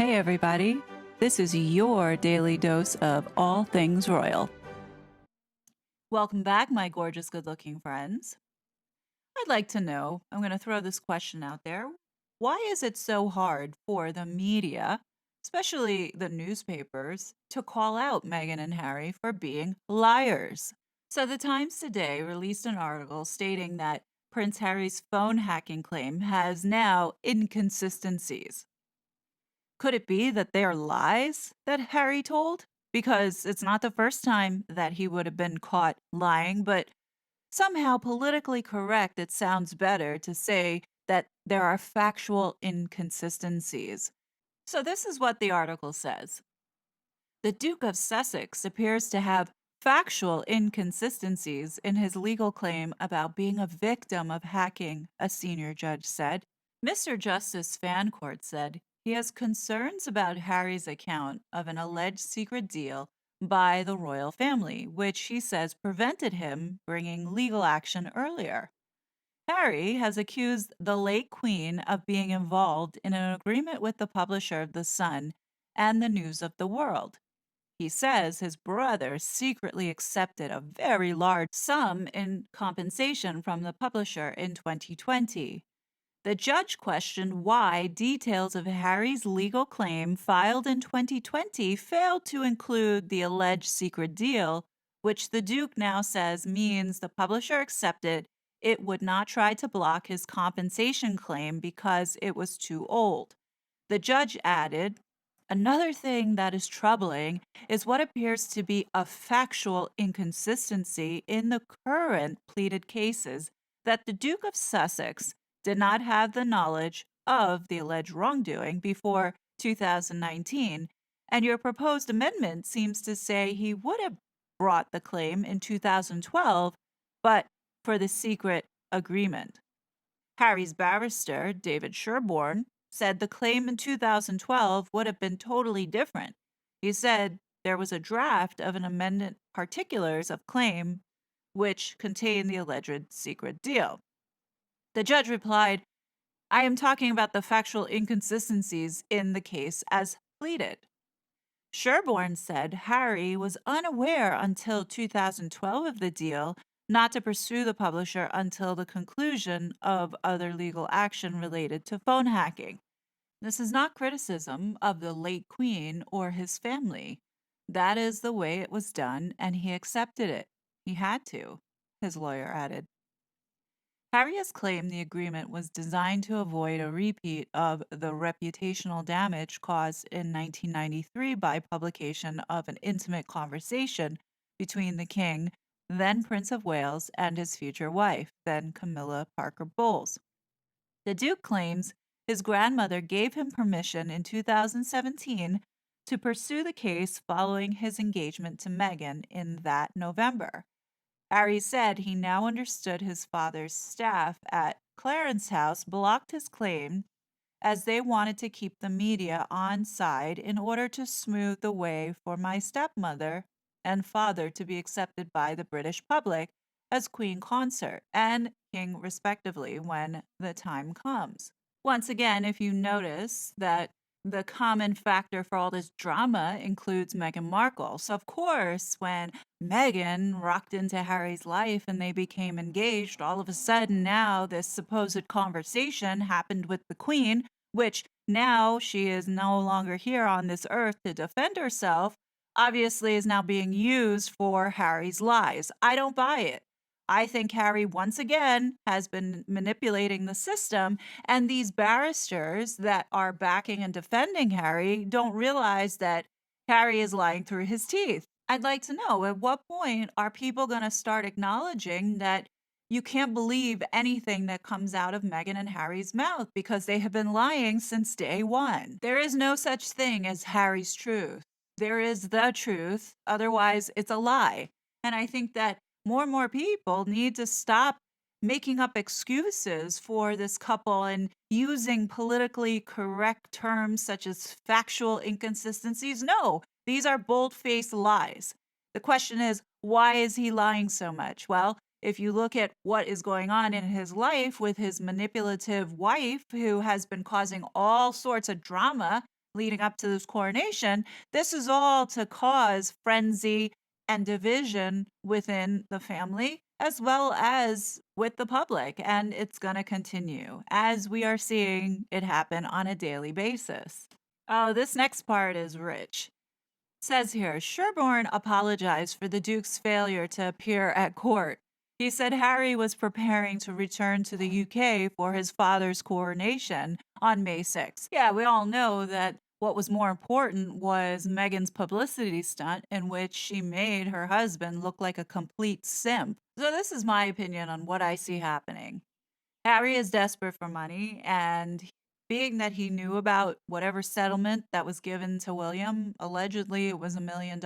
Hey, everybody. This is your daily dose of all things royal. Welcome back, my gorgeous, good looking friends. I'd like to know, I'm going to throw this question out there. Why is it so hard for the media, especially the newspapers, to call out Meghan and Harry for being liars? So, the Times today released an article stating that Prince Harry's phone hacking claim has now inconsistencies. Could it be that they are lies that Harry told? Because it's not the first time that he would have been caught lying, but somehow politically correct, it sounds better to say that there are factual inconsistencies. So, this is what the article says. The Duke of Sussex appears to have factual inconsistencies in his legal claim about being a victim of hacking, a senior judge said. Mr. Justice Fancourt said he has concerns about Harry's account of an alleged secret deal by the royal family, which he says prevented him bringing legal action earlier. Harry has accused the late Queen of being involved in an agreement with the publisher of The Sun and the News of the World. He says his brother secretly accepted a very large sum in compensation from the publisher in 2020. The judge questioned why details of Harry's legal claim filed in 2020 failed to include the alleged secret deal, which the Duke now says means the publisher accepted it would not try to block his compensation claim because it was too old. The judge added, another thing that is troubling is what appears to be a factual inconsistency in the current pleaded cases that the Duke of Sussex did not have the knowledge of the alleged wrongdoing before 2019, and your proposed amendment seems to say he would have brought the claim in 2012, but for the secret agreement. Harry's barrister, David Sherborne, said the claim in 2012 would have been totally different. He said there was a draft of an amendment particulars of claim which contained the alleged secret deal. The judge replied, I am talking about the factual inconsistencies in the case as pleaded. Sherborne said Harry was unaware until 2012 of the deal not to pursue the publisher until the conclusion of other legal action related to phone hacking. This is not criticism of the late Queen or his family. That is the way it was done, and he accepted it. He had to, his lawyer added. Harry has claimed the agreement was designed to avoid a repeat of the reputational damage caused in 1993 by publication of an intimate conversation between the King, then Prince of Wales, and his future wife, then Camilla Parker Bowles. The Duke claims his grandmother gave him permission in 2017 to pursue the case following his engagement to Meghan in that November. Harry said he now understood his father's staff at Clarence House blocked his claim as they wanted to keep the media on side in order to smooth the way for my stepmother and father to be accepted by the British public as Queen Consort and King respectively when the time comes. Once again, if you notice that the common factor for all this drama includes Meghan Markle. So, of course, when Meghan rocked into Harry's life and they became engaged, all of a sudden now this supposed conversation happened with the Queen, which now she is no longer here on this earth to defend herself, obviously is now being used for Harry's lies. I don't buy it. I think Harry, once again, has been manipulating the system, and these barristers that are backing and defending Harry don't realize that Harry is lying through his teeth. I'd like to know at what point are people going to start acknowledging that you can't believe anything that comes out of Meghan and Harry's mouth because they have been lying since day one? There is no such thing as Harry's truth. There is the truth, otherwise, it's a lie. And I think that more and more people need to stop making up excuses for this couple and using politically correct terms such as factual inconsistencies. No, these are bold faced lies. The question is, why is he lying so much? Well, if you look at what is going on in his life with his manipulative wife, who has been causing all sorts of drama leading up to this coronation, this is all to cause frenzy and division within the family as well as with the public. And it's going to continue as we are seeing it happen on a daily basis. Oh, this next part is rich. Says here, Sherborne apologized for the Duke's failure to appear at court. He said Harry was preparing to return to the UK for his father's coronation on May 6th. Yeah, we all know that what was more important was Meghan's publicity stunt in which she made her husband look like a complete simp. So this is my opinion on what I see happening. Harry is desperate for money, and being that he knew about whatever settlement that was given to William, allegedly it was $1 million,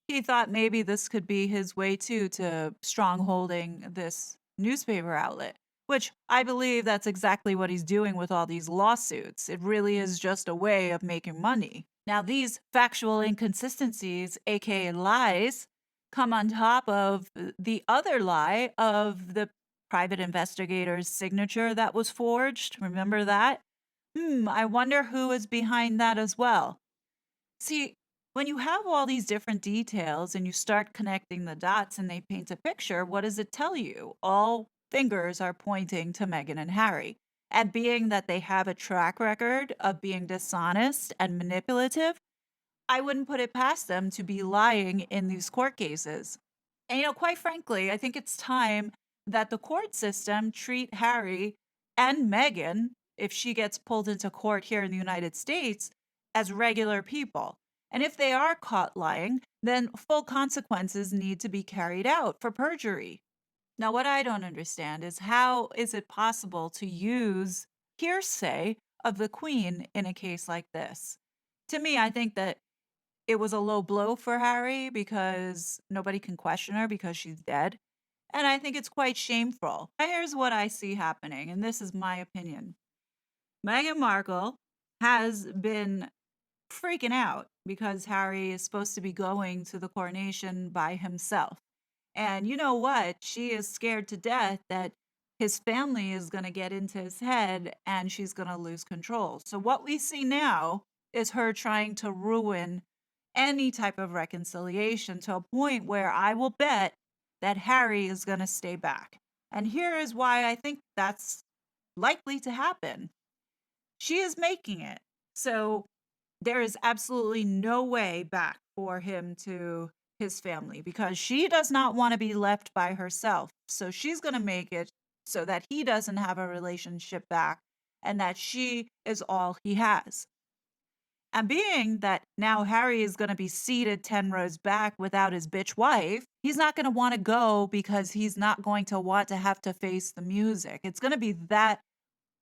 he thought maybe this could be his way too to strongholding this newspaper outlet, which I believe that's exactly what he's doing with all these lawsuits. It really is just a way of making money. Now, these factual inconsistencies, aka lies, come on top of the other lie of the private investigator's signature that was forged. Remember that? I wonder who is behind that as well. See, when you have all these different details and you start connecting the dots and they paint a picture, what does it tell you? All fingers are pointing to Meghan and Harry. And being that they have a track record of being dishonest and manipulative, I wouldn't put it past them to be lying in these court cases. And, quite frankly, I think it's time that the court system treat Harry and Meghan, if she gets pulled into court here in the United States, as regular people. And if they are caught lying, then full consequences need to be carried out for perjury. Now, what I don't understand is how is it possible to use hearsay of the Queen in a case like this? To me, I think that it was a low blow for Harry because nobody can question her because she's dead. And I think it's quite shameful. Here's what I see happening, and this is my opinion. Meghan Markle has been freaking out because Harry is supposed to be going to the coronation by himself. And you know what? She is scared to death that his family is going to get into his head and she's going to lose control. So, what we see now is her trying to ruin any type of reconciliation to a point where I will bet that Harry is going to stay back. And here is why I think that's likely to happen. She is making it. So there is absolutely no way back for him to his family because she does not want to be left by herself. So she's going to make it so that he doesn't have a relationship back and that she is all he has. And being that now Harry is going to be seated 10 rows back without his bitch wife, he's not going to want to go because he's not going to want to have to face the music. It's going to be that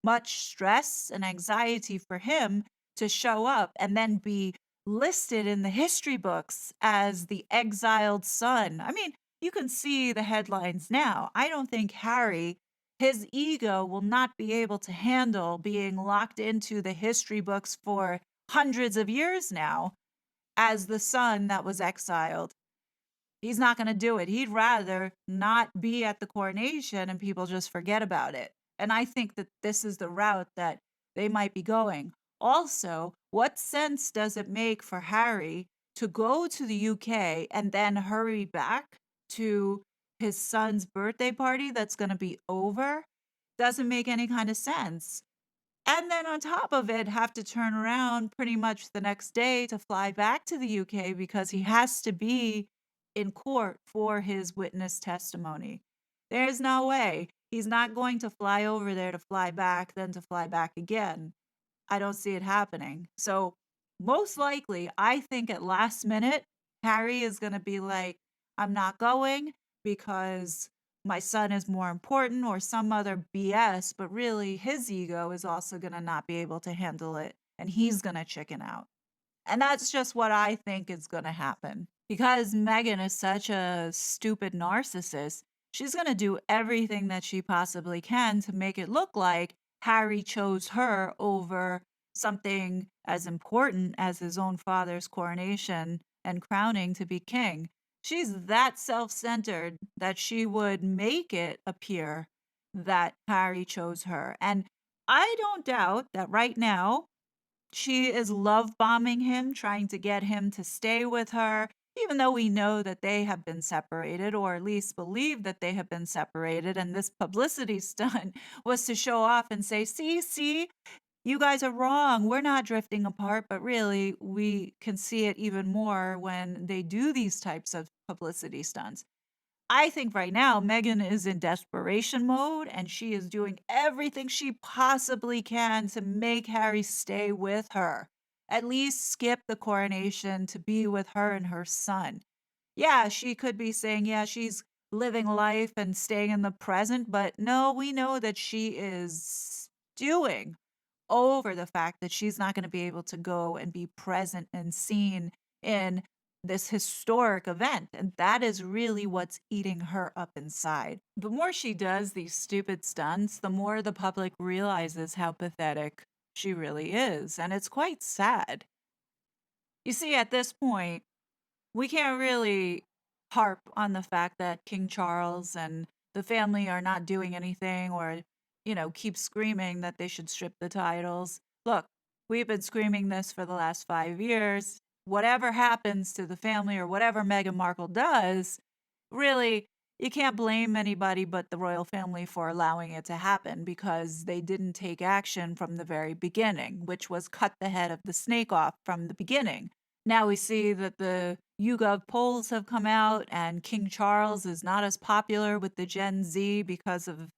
much stress and anxiety for him to show up and then be listed in the history books as the exiled son. I mean, you can see the headlines now. I don't think Harry, his ego will not be able to handle being locked into the history books for hundreds of years now as the son that was exiled. He's not going to do it. He'd rather not be at the coronation and people just forget about it. And I think that this is the route that they might be going. Also, what sense does it make for Harry to go to the UK and then hurry back to his son's birthday party that's going to be over? Doesn't make any kind of sense. And then on top of it, have to turn around pretty much the next day to fly back to the UK because he has to be in court for his witness testimony. There's no way. He's not going to fly over there to fly back, then to fly back again. I don't see it happening. So, most likely, I think at last minute, Harry is going to be like, I'm not going because my son is more important or some other BS, but really his ego is also going to not be able to handle it and he's going to chicken out. And that's just what I think is going to happen. Because Meghan is such a stupid narcissist, she's going to do everything that she possibly can to make it look like Harry chose her over something as important as his own father's coronation and crowning to be king. She's that self centered that she would make it appear that Harry chose her. And I don't doubt that right now She is love bombing him, trying to get him to stay with her, even though we know that they have been separated, or at least believe that they have been separated. And this publicity stunt was to show off and say, see, you guys are wrong. We're not drifting apart. But really, we can see it even more when they do these types of publicity stunts. I think right now Meghan is in desperation mode and she is doing everything she possibly can to make Harry stay with her. At least skip the coronation to be with her and her son. Yeah, she could be saying, yeah, she's living life and staying in the present, but no, we know that she is stewing over the fact that she's not going to be able to go and be present and seen in this historic event. And that is really what's eating her up inside. The more she does these stupid stunts, the more the public realizes how pathetic she really is. And it's quite sad. You see, at this point, we can't really harp on the fact that King Charles and the family are not doing anything or, keep screaming that they should strip the titles. Look, we've been screaming this for the last 5 years. Whatever happens to the family or whatever Meghan Markle does, really, you can't blame anybody but the royal family for allowing it to happen because they didn't take action from the very beginning, which was cut the head of the snake off from the beginning. Now we see that the YouGov polls have come out and King Charles is not as popular with the Gen Z because of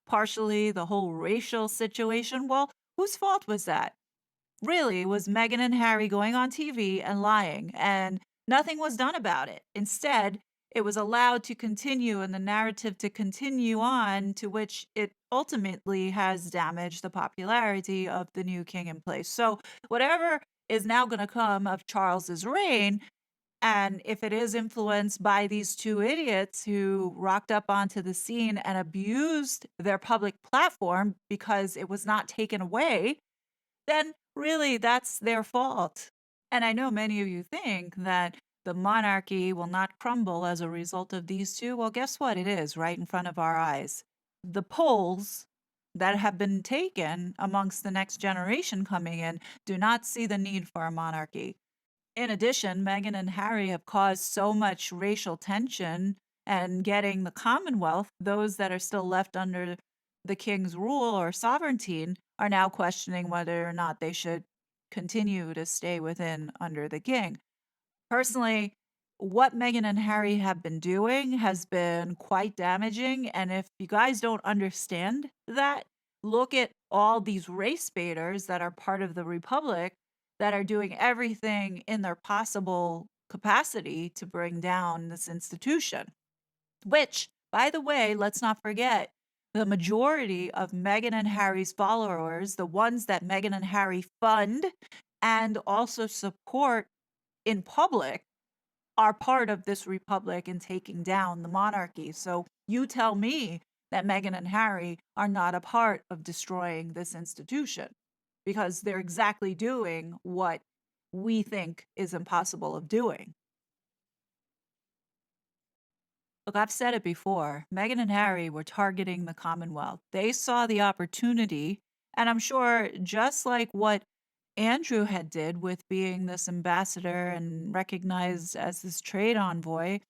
partially the whole racial situation. Well, whose fault was that? Really, was Meghan and Harry going on TV and lying, and nothing was done about it. Instead, it was allowed to continue and the narrative to continue on, to which it ultimately has damaged the popularity of the new king in place. So, whatever is now going to come of Charles's reign, and if it is influenced by these two idiots who rocked up onto the scene and abused their public platform because it was not taken away, then really that's their fault. And I know many of you think that the monarchy will not crumble as a result of these two. Well, guess what? It is right in front of our eyes. The polls that have been taken amongst the next generation coming in do not see the need for a monarchy. In addition, Meghan and Harry have caused so much racial tension and getting the Commonwealth, those that are still left under the king's rule or sovereignty, are now questioning whether or not they should continue to stay within under the king. Personally, what Meghan and Harry have been doing has been quite damaging. And if you guys don't understand that, look at all these race baiters that are part of the Republic that are doing everything in their possible capacity to bring down this institution. Which, by the way, let's not forget, the majority of Meghan and Harry's followers, the ones that Meghan and Harry fund and also support in public, are part of this republic and taking down the monarchy. So you tell me that Meghan and Harry are not a part of destroying this institution because they're exactly doing what we think is impossible of doing. Look, I've said it before. Meghan and Harry were targeting the Commonwealth. They saw the opportunity, and I'm sure just like what Andrew had did with being this ambassador and recognized as this trade envoy,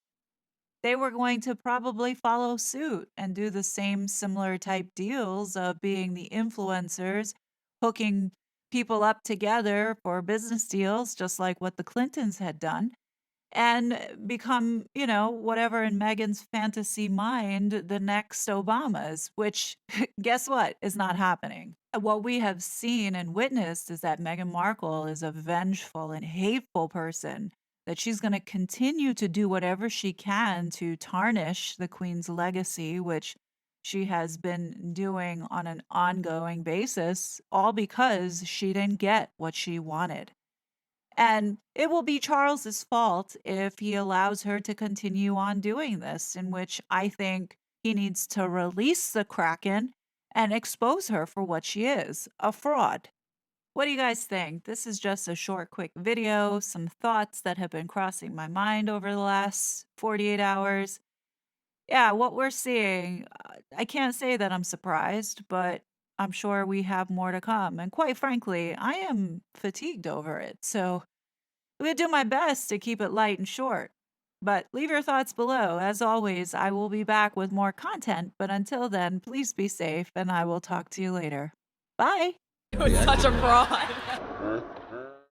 they were going to probably follow suit and do the same similar type deals of being the influencers, hooking people up together for business deals, just like what the Clintons had done, and become, whatever in Megan's fantasy mind, the next Obamas, which guess what is not happening. What we have seen and witnessed is that Meghan Markle is a vengeful and hateful person, that she's going to continue to do whatever she can to tarnish the Queen's legacy, which she has been doing on an ongoing basis, all because she didn't get what she wanted. And it will be Charles's fault if he allows her to continue on doing this, in which I think he needs to release the Kraken and expose her for what she is, a fraud. What do you guys think? This is just a short, quick video, some thoughts that have been crossing my mind over the last 48 hours. Yeah, what we're seeing, I can't say that I'm surprised, but I'm sure we have more to come. And quite frankly, I am fatigued over it. So I'm going to do my best to keep it light and short. But leave your thoughts below. As always, I will be back with more content. But until then, please be safe and I will talk to you later. Bye. He was such a fraud.